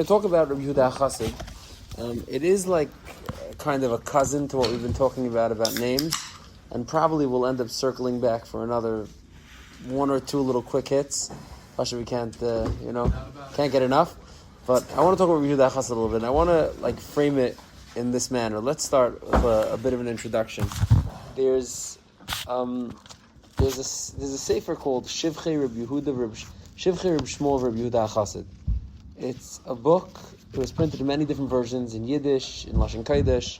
To talk about Rabbi Yehudah HaChasid, it is like kind of a cousin to what we've been talking about names, and probably we'll end up circling back for another one or two little quick hits. Especially we can't get enough. But I want to talk about Rabbi Yehudah HaChasid a little bit. And I want to frame it in this manner. Let's start with a bit of an introduction. There's a sefer called Shivchei Rabbi Yehudah, Shivchei Rabbi Shmuel Rabbi Yehudah HaChasid. It's a book. It was printed in many different versions, in Yiddish, in Lashon Kodesh.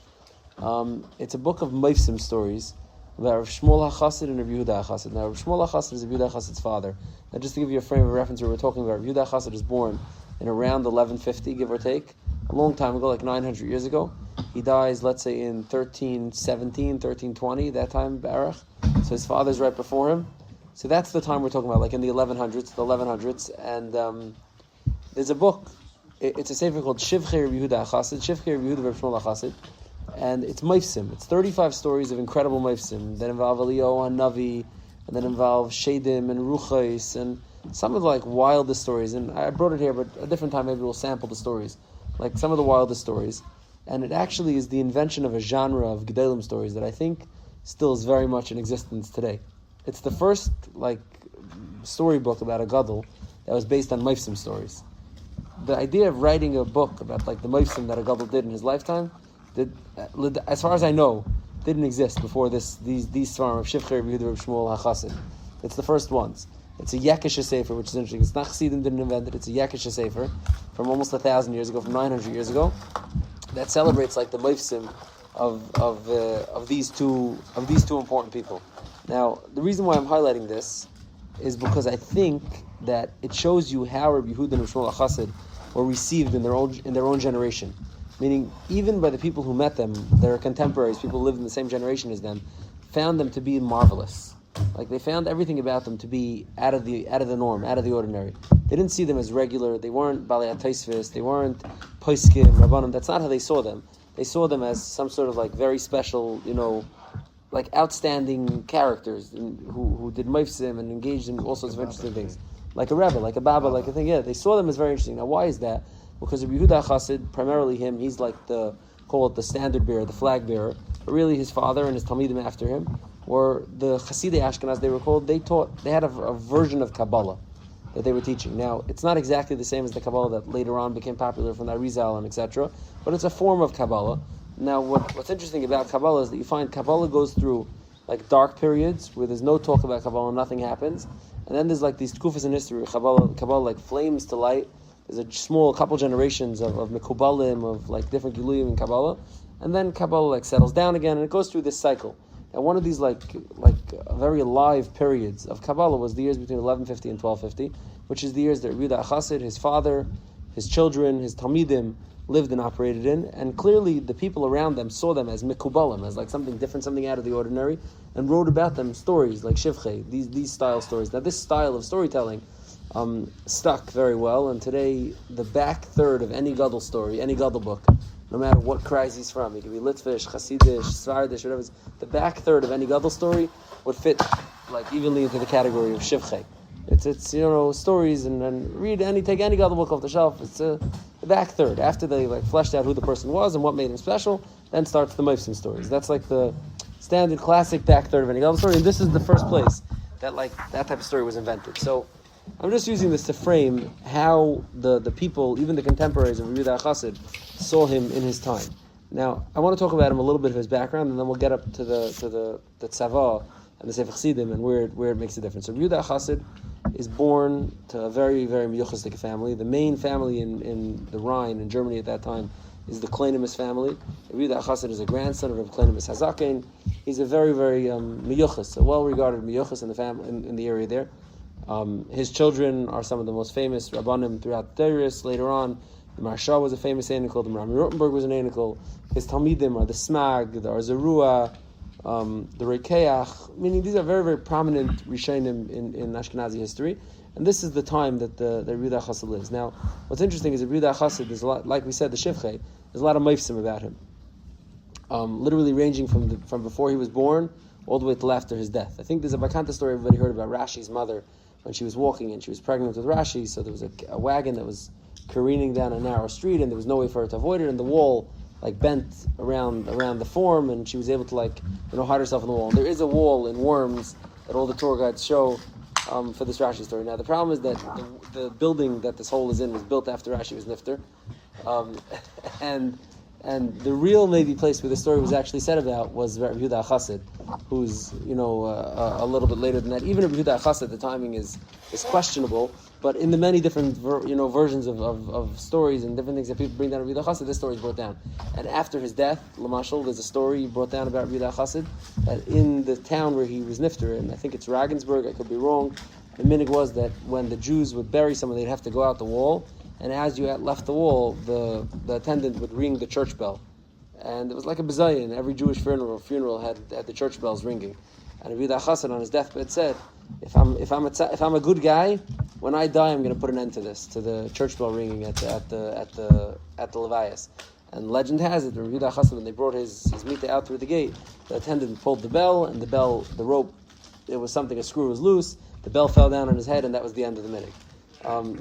It's a book of Meifsim stories about Rabbi Shmuel HaChasid and Rabbi Yehudah HaChasid. Now, Rabbi Shmuel HaChasid is Rabbi Yehudah HaChasid's father. Now, just to give you a frame of reference, we were talking about Rabbi Yehudah HaChasid is born in around 1150, give or take, a long time ago, like 900 years ago. He dies, let's say, in 1317, 1320, that time, Barach. So his father's right before him. So that's the time we're talking about, like in the 1100s, and there's a book. It's a sefer called Shivchei Rabbi Yehudah HaChasid, Shivchei Rabbi Yehudah Rabbi Shmuel HaChasid, and it's Meifsim. It's 35 stories of incredible Meifsim that involve Eliyahu HaNavi, and that involve Shedim and Ruchais, and some of the wildest stories. And I brought it here, but a different time maybe we'll sample the stories, like some of the wildest stories. And it actually is the invention of a genre of Gedolim stories that I think still is very much in existence today. It's the first storybook about a Gadol that was based on Meifsim stories. The idea of writing a book about the Meifsim that a Gadol did in his lifetime, as far as I know, didn't exist before these Svarim of Shivchei Rabbi Yehudah Rabbi Shmuel HaChasid. It's the first ones. It's a Yekish sefer, which is interesting. It's not Chassidim didn't invent it. It's a Yekish sefer from almost 1,000 years ago, from 900 years ago, that celebrates the Meifsim of these two important people. Now, the reason why I'm highlighting this is because I think that it shows you how Rabbi Yehudah and Rabbi Shmuel HaChasid were received in their own generation. Meaning, even by the people who met them, their contemporaries, people who lived in the same generation as them, found them to be marvelous. They found everything about them to be out of the norm, out of the ordinary. They didn't see them as regular. They weren't Balei HaTosfos. They weren't Poskim, Rabbanim. That's not how they saw them. They saw them as some sort of very special, outstanding characters who did Meifsim and engaged in all sorts of interesting things. Like a Rebbe, like a Baba, like a thing. Yeah, they saw them as very interesting. Now, why is that? Because Rabbi Yehudah HaChasid, primarily him, he's call it the standard bearer, the flag bearer. But really, his father and his Talmidim after him were the Chasidei Ashkenaz. They were called. They had a version of Kabbalah that they were teaching. Now, it's not exactly the same as the Kabbalah that later on became popular from the Arizal and etc. But it's a form of Kabbalah. Now, what's interesting about Kabbalah is that you find Kabbalah goes through dark periods where there's no talk about Kabbalah, nothing happens. And then there's these tkufas in history where Kabbalah flames to light. There's a small couple generations of Mekubalim, of different Giluyim in Kabbalah. And then Kabbalah settles down again, and it goes through this cycle. And one of these very alive periods of Kabbalah was the years between 1150 and 1250, which is the years that Rabbi Yehudah HaChasid, his father, his children, his Talmidim lived and operated in, and clearly the people around them saw them as Mekubalim, as something different, something out of the ordinary, and wrote about them stories like Shivchei, these style stories. Now, this style of storytelling stuck very well, and today the back third of any Gadol story, any Gadol book, no matter what kreis he's from, it could be Litvish, Chassidish, Svardish, whatever, the back third of any Gadol story would fit evenly into the category of Shivchei. It's stories, and take any Gadol book off the shelf. It's the back third. After they fleshed out who the person was and what made him special, then starts the Meifsim stories. That's the standard classic back third of any Gadol story, and this is the first place that that type of story was invented. So I'm just using this to frame how the people, even the contemporaries of Rabbi Yehudah HaChasid, saw him in his time. Now, I want to talk about him a little bit of his background, and then we'll get up to the Tzava'ah and the Sefer Chassidim and where it makes a difference. So Rabbi Yehudah HaChasid is born to a very, very miyuchasdik family. The main family in the Rhine, in Germany at that time, is the Kleinimus family. Rabbi Yehudah HaChasid is a grandson of Rabbi Kleinimus Hazaken. He's a very, very miyuchas, a well-regarded miyuchas in the family in the area there. His children are some of the most famous Rabbanim throughout the Deiris. Later on, the Maharsha was a famous Einikol, the Rami Rotenberg was an Einikol. His Talmidim are the Smag, the Arzarua, the Rekeach, meaning these are very, very prominent Rishonim in Ashkenazi history. And this is the time that the Rabbi Yehudah HaChasid lives. Now, what's interesting is Rabbi Yehudah HaChasid, there's a lot, like we said, the Shivchei, there's a lot of Meifsim about him. Literally ranging from before he was born all the way till after his death. I think there's a Bakanta story everybody heard about Rashi's mother, when she was walking and she was pregnant with Rashi, so there was a wagon that was careening down a narrow street and there was no way for her to avoid it, and the wall like bent around the form, and she was able to hide herself in the wall. And there is a wall in Worms that all the tour guides show for this Rashi story. Now the problem is that the building that this hole is in was built after Rashi was nifter, and the real maybe place where the story was actually said about was Rabbi Yehudah HaChasid, who's a little bit later than that. Even Rabbi Yehudah HaChasid, the timing is questionable, but in the many different versions of stories and different things that people bring down Rabbi Yehudah HaChasid, this story is brought down. And after his death, Lamashal, there's a story brought down about Rabbi Yehudah HaChasid that in the town where he was nifter, and I think it's Regensburg, I could be wrong, the minig was that when the Jews would bury someone, they'd have to go out the wall, and as you left the wall, the attendant would ring the church bell. And it was like a bazayin. Every Jewish funeral had the church bells ringing. And Rabbi Yehudah HaChasid on his deathbed said, if I'm a good guy, when I die, I'm going to put an end to this, to the church bell ringing at the Levias. And legend has it, Rabbi Yehudah HaChasid, when they brought his mita out through the gate, the attendant pulled the bell, and the rope, it was something, a screw was loose, the bell fell down on his head, and that was the end of the minig.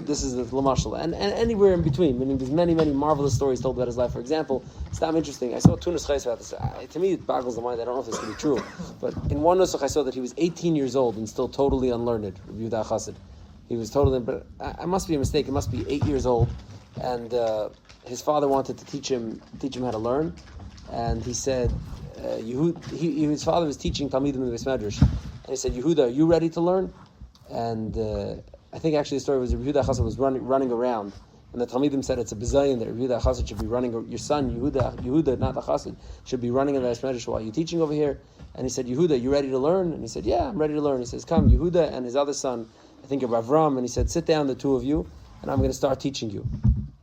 This is the Lamashal, and anywhere in between, meaning there's many marvelous stories told about his life. For example, it's not interesting. I saw two nusachos about this. To me, it boggles the mind. I don't know if this can be true, but in one nusach I saw that he was 18 years old and still totally unlearned. Rabbi Yehudah HaChasid, he was totally. But I must be a mistake. It must be 8 years old, and his father wanted to teach him how to learn, and he said, his father was teaching Talmidim in the Beis Medrash, and he said, Yehudah, are you ready to learn? And I think actually the story was Rabbi Yehudah HaChasid was running around, and the Talmidim said it's a bizayin that Rabbi Yehudah HaChasid should be running. Your son Yehudah, not the Chassid, should be running in the Beis Medrash while you're teaching over here. And he said, Yehudah, you ready to learn? And he said, yeah, I'm ready to learn. He says, come, Yehudah and his other son, I think of Avram, and he said, sit down, the two of you, and I'm going to start teaching you.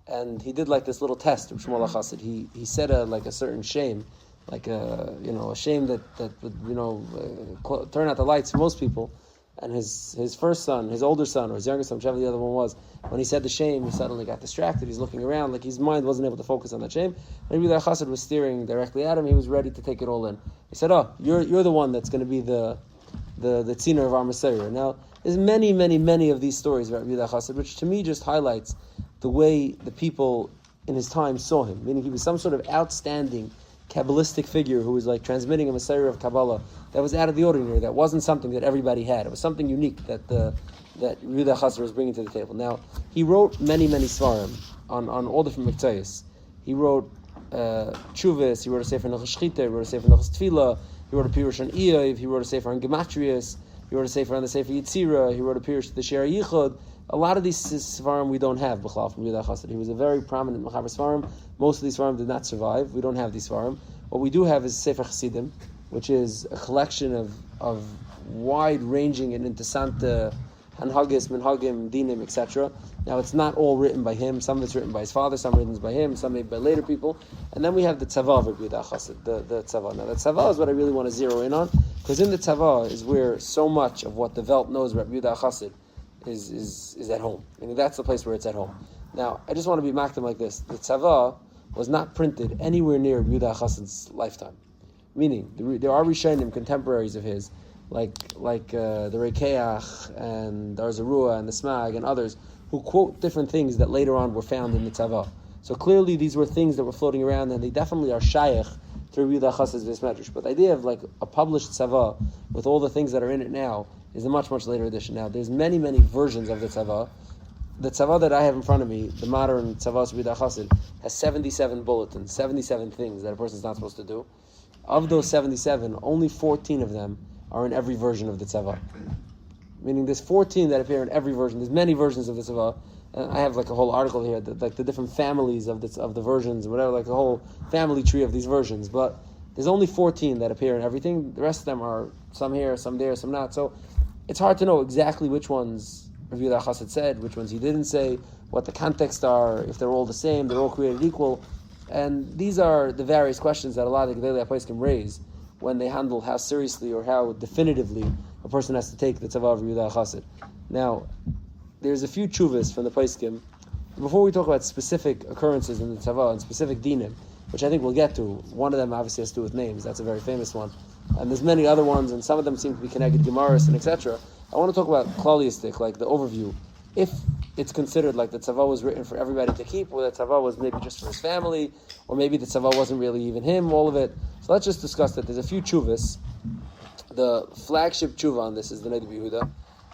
And he did like this little test of Shmuel HaChassid. He said a certain shame, like a shame that would turn out the lights for most people. And his first son, his older son, or his younger son, whichever the other one was, when he said the shame, he suddenly got distracted. He's looking around, like his mind wasn't able to focus on that shame. And Rabbi Yehudah HaChasid was staring directly at him. He was ready to take it all in. He said, "Oh, you're the one that's going to be the tziner of our Messiah." Now, there's many of these stories about Rabbi Yehudah HaChasid, which to me just highlights the way the people in his time saw him. Meaning he was some sort of outstanding Kabbalistic figure who was like transmitting a Messiah of Kabbalah that was out of the ordinary, that wasn't something that everybody had. It was something unique that Yehudah HaChasid was bringing to the table. Now, he wrote many svarim on all different miktzayos. He wrote Chuvas, he wrote a sefer Nechus Shchita, he wrote a sefer Nechus Tefillah, he wrote a pirush on Eiv, he wrote a sefer on Gematrias, he wrote a sefer on the Sefer Yitzira, he wrote a pirush to the Shir Yichud. A lot of these svarim we don't have, b'chlal, from Yehudah HaChasid. He was a very prominent mechaber svarim. Most of these svarim did not survive. We don't have these svarim. What we do have is Sefer Chassidim, which is a collection of wide-ranging and interessante hanhagis, minhagim, dinim, etc. Now, it's not all written by him. Some of it's written by his father, some written by him, some made by later people. And then we have the Tzava'ah of Rabbi Yehudah HaChasid, the Tzava'ah. Now, the Tzava'ah is what I really want to zero in on, because in the Tzava'ah is where so much of what the Welt knows about Rabbi Yehudah HaChasid is at home. I mean, that's the place where it's at home. Now, I just want to be makdim like this. The Tzava'ah was not printed anywhere near Yehudah HaChasid's lifetime. Meaning, there are Rishonim, contemporaries of his, like the Rekeach and the Arzarua and the Smag and others, who quote different things that later on were found in the Tzava'ah. So clearly these were things that were floating around, and they definitely are shaykh to Yehudah HaChasid's Beis Medrash. But the idea of like a published Tzava'ah with all the things that are in it now is a much later edition. Now, there's many versions of the Tzava'ah. The Tzava'ah that I have in front of me, the modern Tzava'ah of Yehudah HaChasid, has 77 bulletins, 77 things that a person's not supposed to do. Of those 77, only 14 of them are in every version of the Tzava'ah. Meaning there's 14 that appear in every version. There's many versions of the Tzava'ah. And I have like a whole article here, like the different families of the versions, and whatever, like the whole family tree of these versions. But there's only 14 that appear in everything. The rest of them are some here, some there, some not. So it's hard to know exactly which ones Rabbi Yehudah HaChasid said, which ones he didn't say, what the context are, if they're all the same, they're all created equal. And these are the various questions that a lot of the Gedolei HaPoskim can raise when they handle how seriously or how definitively a person has to take the Tzava'ah of Yehudah HaChasid. Now, there's a few tshuvas from the Poskim. Before we talk about specific occurrences in the Tzava'ah and specific dinim, which I think we'll get to, one of them obviously has to do with names. That's a very famous one. And there's many other ones, and some of them seem to be connected to Gemaras and etc. I want to talk about klalistic, like the overview. If it's considered like the tzava'ah was written for everybody to keep, or the tzava'ah was maybe just for his family, or maybe the tzava'ah wasn't really even him, all of it. So let's just discuss that. There's a few tshuvas. The flagship tshuva on this is the Rabbi Yehudah.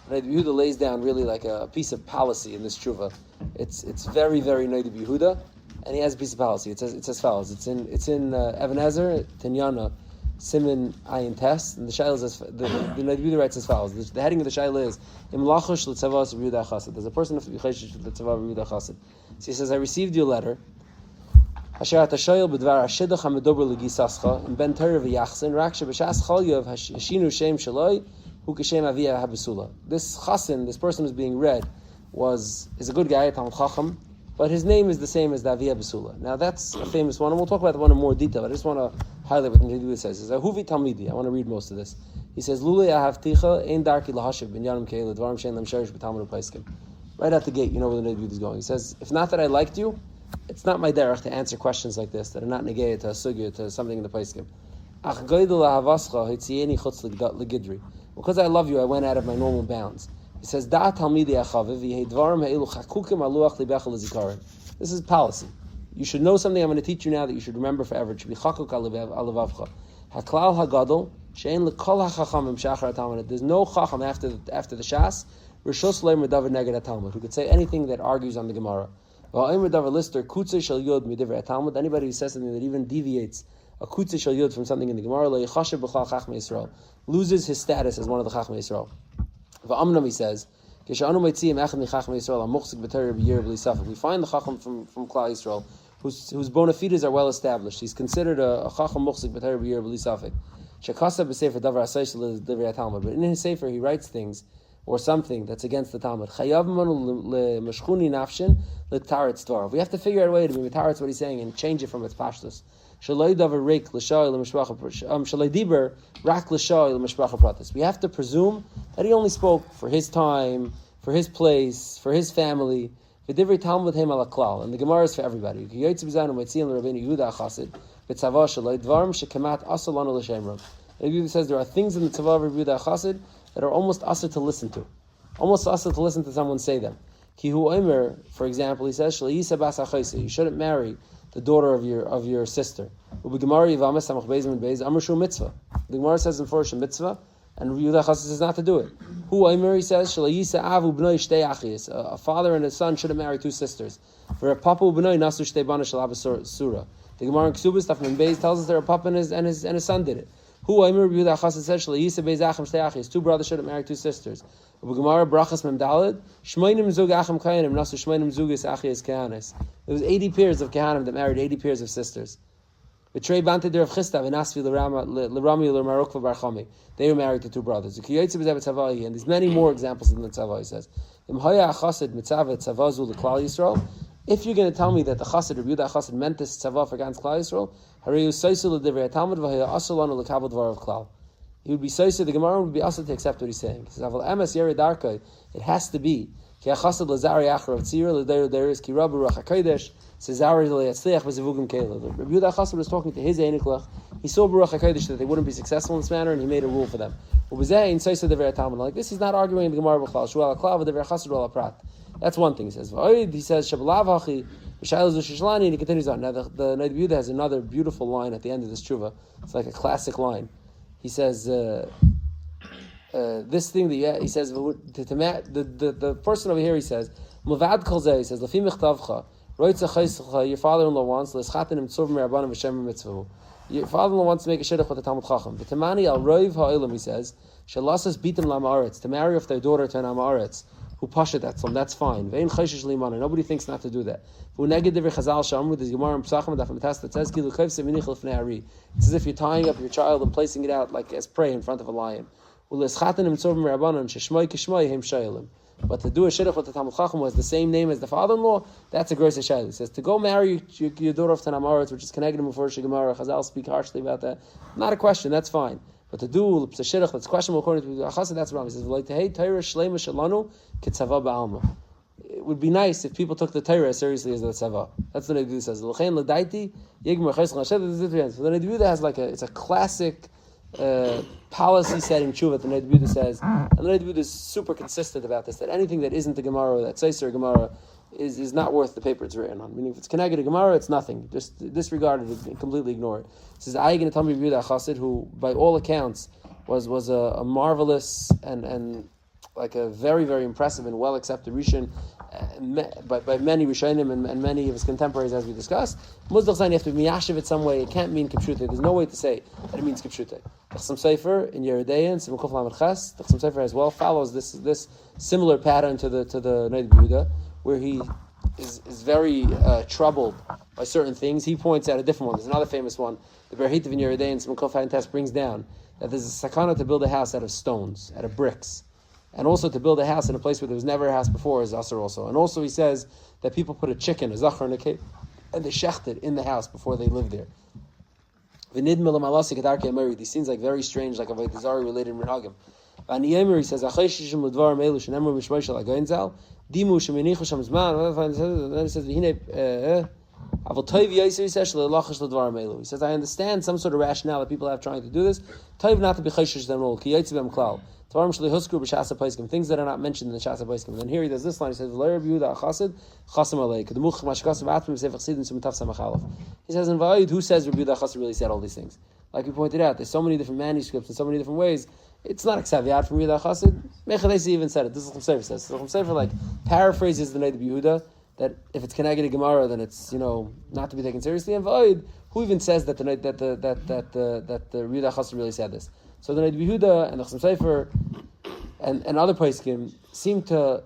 Rabbi Yehudah lays down really like a piece of policy in this tshuva. It's very, very Rabbi Yehudah, and he has a piece of policy. It's as follows. It's in Even Ezer, Tinyana, Siman Ayin Tes, and the Shaila says the Rabbi Yehudah writes as follows. The heading of the Shaila is Imlachush l'Tzava'ah Rabbi Yehudah HaChasid. There's a person who has to be chayshish with the Tzava'ah Rabbi Yehudah HaChasid. So he says, I received your letter. Asher atashayil b'dvar hashidduch hamedober legisascha and ben Torah v'yachsin raksha b'shas chalyav hashinu shem shaloi hu kashem aviyah habesula. This chasin, this person who's being read, is a good guy, a Talmud Chacham, but his name is the same as the aviyah besula. Now that's a famous one, and we'll talk about the one in more detail. But I just want to highlight what the Yehudah says. He says, "Ahuvi talmidi." I want to read most of this. He says, "Lulei ahavticha ein darki lahashiv binyanim keila dvarim shein lam sharish b'talmud u'paiskim." Right out the gate, you know where the Yehudah is going. He says, "If not that I liked you, it's not my derech to answer questions like this that are not negayah to a sugya, to something in the paiskim. Because I love you, I went out of my normal bounds." He says, this is policy. You should know something I'm going to teach you now that you should remember forever. It should be chakuk alevavcha. Haklal hagadol she'en lekol hachachamim shachar hatalmud. There's no chacham after the shas rishos leim medavar neged hatalmud who could say anything that argues on the Gemara. Anybody who says something that even deviates a kutzei shel yud from something in the Gemara loses his status as one of the Chachmei Yisrael. V'amnam, he says, we find the Chacham from Klal Yisrael whose bona fides are well established. He's considered a Chacham muchzik b'Torah b'yir b'li safek. Shekasa b'sefer davar asayis l'divrei Talmud. But in his sefer he writes things or something that's against the Talmud. Chayav manu l'meshchuni nafshin l'taretz dvarav. We have to figure out a way to be mitaretz what he's saying and change it from its pashtus. Shaloi davar reik l'shay l'mishpacha shaloi diber rak l'shay l'mishpacha pratis. We have to presume that he only spoke for his time, for his place, for his family. V'divrei Talmud hem ala klal, and the Gemara is for everybody. Yoytz b'zaynu mitzion l'Rabbeinu Yehudah HaChasid b'Tzava'ah shaloi dvarim shekemat asalanu l'shem rav. The Yehudah says there are things in the Tzava'ah of Rabbi Yehudah HaChasid that are almost usher to listen to. Almost usher to listen to someone say them. Kihu Omer, for example, he says, you shouldn't marry the daughter of your sister. The Gemara says in Forsh mitzvah, and Yehudah HaChasid says not to do it. Hu Omer, he says, a father and a son shouldn't marry two sisters. For a papa u'bnoi nasu shtei bana shel abba surah. The Gemara in Ksubas, Taf Mem Beis, tells us that a papa and his son did it. Who Omer Yehudah HaChasid said Shleisa Beis Achim Shtei Achis. Two brothers shouldn't marry two sisters. Gemara Brachas Mem Daled Shmeinim Zug Achim Kayanim Nasu Shmeinim Zugis Achis Kahanis. There was 80 pairs of Kahanim that married 80 pairs of sisters. Betrei Bante Der of Chistav and Asvi L'Rami L'Marokva Barchami. They were married to two brothers. And there's many more examples in the Tzava'ah. He says, Im Haya HaChasid Mitzavah Tzavazu L'Klal Yisrael. If you're going to tell me that the Chasid, Rabbi Yehudah HaChasid, meant this tzavah for against Klal Yisrael, he would be soisu, the Gemara would be also to accept what he's saying. He says, it has to be. Rabbi Yehudah HaChasid was talking to his Einiklach. He saw Baruch HaKodesh that they wouldn't be successful in this manner, and he made a rule for them. Like this, he's not arguing the Gemara B'chlal. That's one thing he says. He says, and he continues on. Now the Rabbi Yehudah has another beautiful line at the end of this tshuva. It's like a classic line. He says, this thing that he says, the person over here, he says, he says, your father-in-law wants, your father-in-law wants to make a shidduch with the Talmud Chacham. He says, to marry off their daughter to an Amaretz, who pasha that's fine. Nobody thinks not to do that. It's as if you're tying up your child and placing it out like as prey in front of a lion. But to do a shidduch with the Talmud Chacham was the same name as the father-in-law, that's a gross shayla. He says to go marry your daughter of Tanam Aretz, which is connected to Mefurish Gemara, Chazal speak harshly about that. Not a question, that's fine. But to do a shidduch that's questionable according to the HaChasid, that's wrong. He says, it would be nice if people took the Torah as seriously as the Tzava'ah. That's what the Yehudah says. So the Yehudah has it's a classic policy setting tshuva, the Yehudah says, and the Yehudah is super consistent about this, that anything that isn't the Gemara, that Seiser Gemara, is not worth the paper it's written on. Meaning, if it's connected to Gemara, it's nothing. Just disregard it and completely ignore it. He says, I going to tell me Yehudah HaChasid, who, by all accounts, was a marvelous and like a very, very impressive and well-accepted Rishon by many Rishonim and many of his contemporaries, as we discussed. Muzdach Zayin, you have to be miyashiv it some way. It can't mean Kipshute. There's no way to say that it means Kipshute. Chasam Sefer in Yehudah, Simon Kuf Lamed Ches, Chasam Sefer as well follows this similar pattern to the Noda B'Yehudah, where he is very troubled by certain things. He points out a different one. There's another famous one. The Berhitav in Yehudah and Simon Kuf Lamed Ches brings down that there's a sakana to build a house out of stones, out of bricks. And also to build a house in a place where there was never a house before is asur also. And also he says that people put a chicken, a zachar, and a cave, and they shecht it in the house before they live there. These seems like very strange, like a Vaidazari related minhagim. He says, he says, I understand some sort of rationale that people have trying to do this. Not to be things that are not mentioned in the Shas HaPoskim. And then here he does this line. He says, he says in Vayid, who says Rabbi Yehudah HaChasid really said all these things? Like we pointed out, there's so many different manuscripts in so many different ways. It's not a ksaviyat from Yehudah HaChasid. Mechadesi even said it. This is Chum Sefer says. So Chum Sefer like paraphrases the Noda B'Yehudah that if it's connected to Gemara, then it's not to be taken seriously. And Vayid, who even says that the Yehudah HaChasid really said this? So the Noda B'Yehudah and the Chasam Sefer and other poskim seem to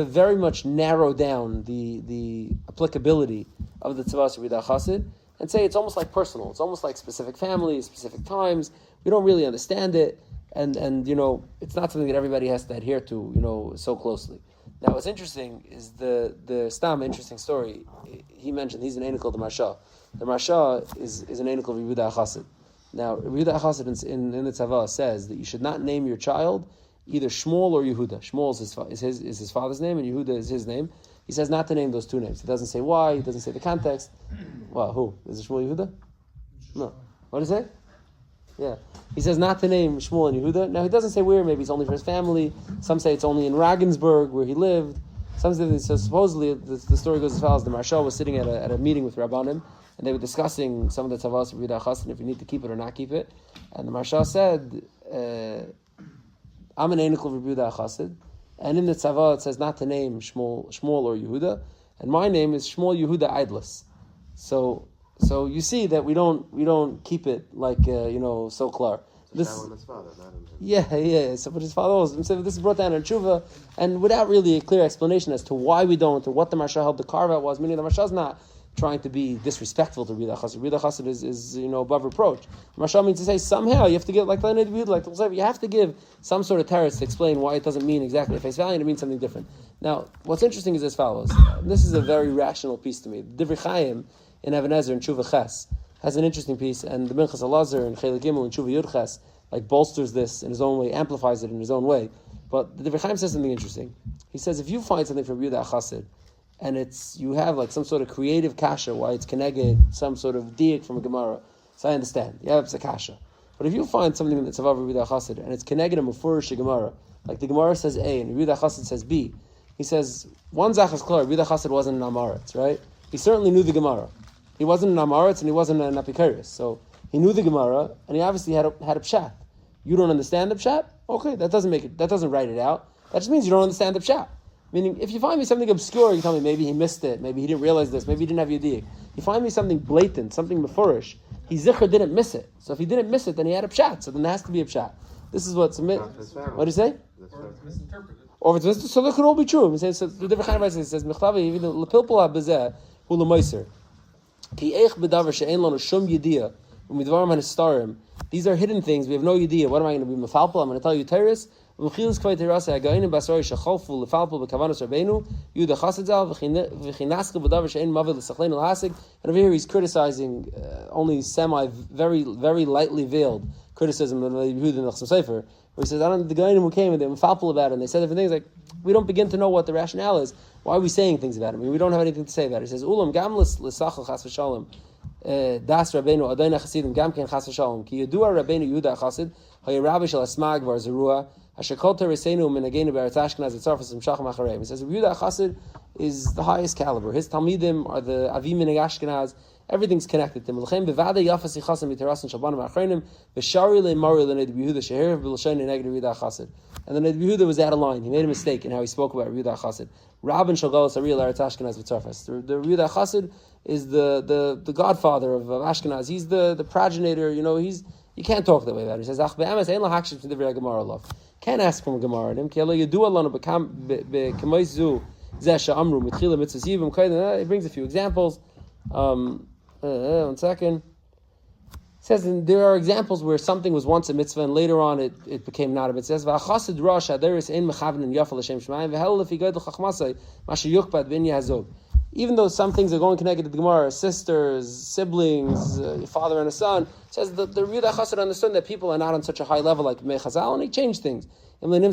very much narrow down the applicability of the Tzava'ah of Yehudah HaChasid and say it's almost like personal. It's almost like specific families, specific times. We don't really understand it, and it's not something that everybody has to adhere to so closely. Now, what's interesting is the Stam interesting story. He mentioned he's an Einik called the Marsha. The Marsha is an Einik of Yehudah HaChasid. Now, Yehudah HaChasid in the Tzava'ah says that you should not name your child either Shmuel or Yehudah. Shmuel is his father's name, and Yehudah is his name. He says not to name those two names. He doesn't say why. He doesn't say the context. Well, who is it? Shmuel Yehudah? No. What does he say? Yeah. He says not to name Shmuel and Yehudah. Now he doesn't say where. Maybe it's only for his family. Some say it's only in Regensburg where he lived. Some say so. Supposedly the story goes as follows: the Marshal was sitting at a meeting with Rabbanim, and they were discussing some of the Tzava'ah of Yehudah HaChasid, if you need to keep it or not keep it. And the Marshal said, I'm an Einik of Yehudah HaChasid, and in the Tzava'ah it says not to name Shmuel or Yehudah, and my name is Shmuel Yehudah Eidless. So you see that we don't keep it like so clear. This, yeah. So, but his father was. So this is brought down in Tshuva, and without really a clear explanation as to why we don't, or what the Marsha held the carve out was. Meaning the Marsha is not trying to be disrespectful to Yehudah HaChasid. Yehudah HaChasid is above reproach. The Marsha means to say somehow you have to give, like the Noda B'Yehudah, like the Tzava'ah, you have to give some sort of teretz to explain why it doesn't mean exactly at face value and it means something different. Now, what's interesting is as follows. This is a very rational piece to me. Divrei Chaim in Even Ezer in Tshuva Ches has an interesting piece, and the Minchas Elazar in Chelik Gimel in Tshuva Yud Ches like bolsters this in his own way, amplifies it in his own way. But the Divrei Chaim says something interesting. He says if you find something from Yehudah HaChasid and you have like some sort of creative kasha why it's connected, some sort of diak from a Gemara, so I understand. Yeah, it's a kasha. But if you find something in the Tzava'ah of Yehudah HaChasid and it's connected a mufurish Gemara, like the Gemara says A and Yehudah HaChasid says B, he says one zach is clear. Yehudah HaChasid wasn't an Amaretz, right? He certainly knew the Gemara. He wasn't an Amaretz and he wasn't an Apikaris. So he knew the Gemara and he obviously had a pshat. You don't understand the pshat? Okay, that doesn't write it out. That just means you don't understand the pshat. Meaning, if you find me something obscure, you tell me maybe he missed it, maybe he didn't realize this, maybe he didn't have Yediq. You find me something blatant, something mefurish, he zikr didn't miss it. So if he didn't miss it, then he had a pshat. So then there has to be a pshat. This is what's what do you say? Or it's misinterpreted. Or if it's misinterpreted, so that could all be true. He says, so the different kind of writing says, Mechlavi, even the lepilpula bezeh, hu lemeiser. Ki eich bedavar she'en lanu shum yediyah, umidvarim hanistarim. These are hidden things. We have no idea. What am I going to be mefalpul? I'm going to tell you Teres. And every here he's criticizing only very, very lightly veiled criticism of the Yehudah in the Chasam Sefer, where he says, I don't the Goyim who came and they were mefalpul about it, and they said different things. Like we don't begin to know what the rationale is. Why are we saying things about it? I mean, we don't have anything to say about it. He says, Ulam gam l'sachal chas v'shalom. Das Rabbeinu Adayna Chasidim Gam Ken Chas V'Shalom Ki Yedua Rabbeinu Yehudah HaChasid Hay Rabbi Shel Asmag Var Zerua Asher Kol Tereseinu Menagenu Be'eretz Ashkenaz Etzarfas M'Shacham Acharei. He says Yehudah HaChasid is the highest caliber. His Talmidim are the Avim Menag Ashkenaz. Everything's connected to him. L'chem bevadei yafas yichasim miterasin shalbanim achrenim b'shari le'mari le'ned Yehudah sheher b'l'shayin neged Yehudah HaChasid. And then Yehudah was out of line. He made a mistake in how he spoke about Yehudah HaChasid. Rabban shalgalos ariyal eretz Ashkenaz v'tzarfas. The Yehudah HaChasid is the godfather of Ashkenaz. He's the progenitor. You know, you can't talk that way about him. He says ach be'emes ein lahakshif to divrei Gemara love. Can't ask from a Gemara. Him ki elo yedua lanu b'kamois zu zeh she'amru mitchila mitzvos yivim kaiden. He brings a few examples. One second. It says there are examples where something was once a mitzvah and later on it became not a mitzvah. It says, "V'achasid rosh haderis ein mechaven yafal l'shem shemaim v'hel lefi gadol chachmasay mashe yukbad bin yazog." Even though some things are going connected to the Gemara, sisters, siblings, father and a son, it says the Yehudah HaChasid understood that people are not on such a high level like Mei Chazal, and he changed things. Then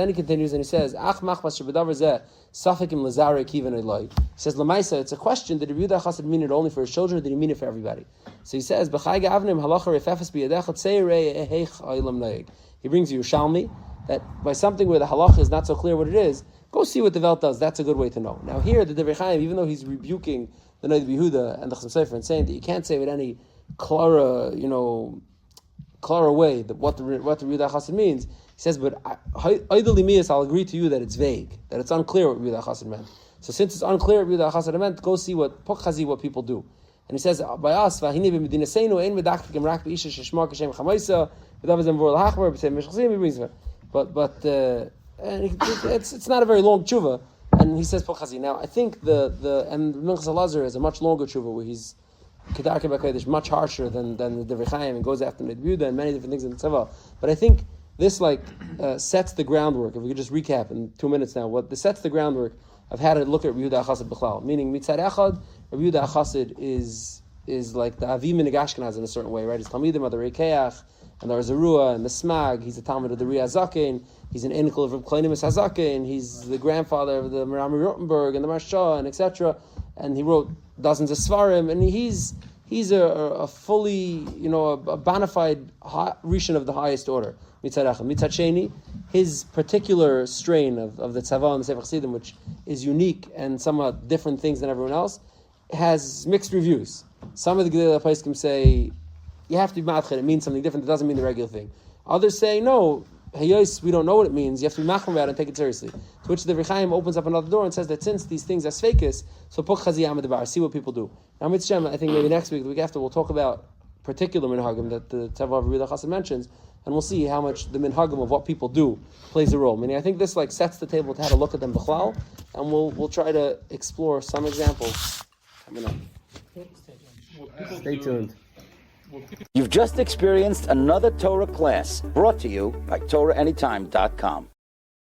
he continues and he says, Ach machmas shebedavar zeh safikim lazare kiven eloi. He says, Lamaisa, it's a question, did the Yehudah HaChasid mean it only for his children, or did he mean it for everybody? So he says, B'chai ga'avnim halacha refefes b'yadech tzeirei eheich ha'olam noeg. He brings you Yerushalmi, that by something where the halacha is not so clear what it is, go see what the Welt does. That's a good way to know. Now here, the Divrei Chaim, even though he's rebuking the Noid Yehudah and the Chasam Sofer and saying that you can't say with any clara way that what the Yehudah HaChasid means, he says, but I'll agree to you that it's vague, that it's unclear what Yehudah HaChasid meant. So since it's unclear what Yehudah HaChasid meant, go see what people do. And he says, by us, he brings it. But it's not a very long tshuva, and he says Pochazi. Now I think and Minchas Elazar is a much longer tshuva where he's Kedarke B'Kodesh much harsher than the Divrei Chaim and goes after the Yehudah and many different things in the Tzava'ah. But I think this sets the groundwork. If we could just recap in 2 minutes now, sets the groundwork of how to look at Yehudah HaChasid B'chlal. Meaning Mitzad Echad, Yehudah HaChasid is like the Avim Minag Ashkenaz in a certain way, right? His Talmidim are the Rekeach and the Zerua and the Smag. He's the Talmud of the Ria Zaken. He's an Enkel of Reb Klainim Hazaken. He's the grandfather of the Merami Rotenberg and the Marsha and etc. And he wrote dozens of Svarim. And he's a fully, a bona fide Rishon of the highest order. Mitzad Echad. Mitzad Sheni, his particular strain of the Tzava'ah and the Sefer Chassidim, which is unique and somewhat different things than everyone else, has mixed reviews. Some of the Gedolei Poskim say you have to be matched. It means something different. It doesn't mean the regular thing. Others say no. Hayos, we don't know what it means. You have to be machmir about it and take it seriously. To which the Divrei Chaim opens up another door and says that since these things are sfeikis, so pok chaziyam adavar. See what people do. Now, Mitzvah, I think maybe next week, the week after, we'll talk about particular minhagim that the Tzava'ah of Yehudah HaChasid mentions, and we'll see how much the minhagim of what people do plays a role. Meaning, I think this sets the table to how to look at them b'chlal, and we'll try to explore some examples coming up. Stay tuned. You've just experienced another Torah class brought to you by TorahAnytime.com.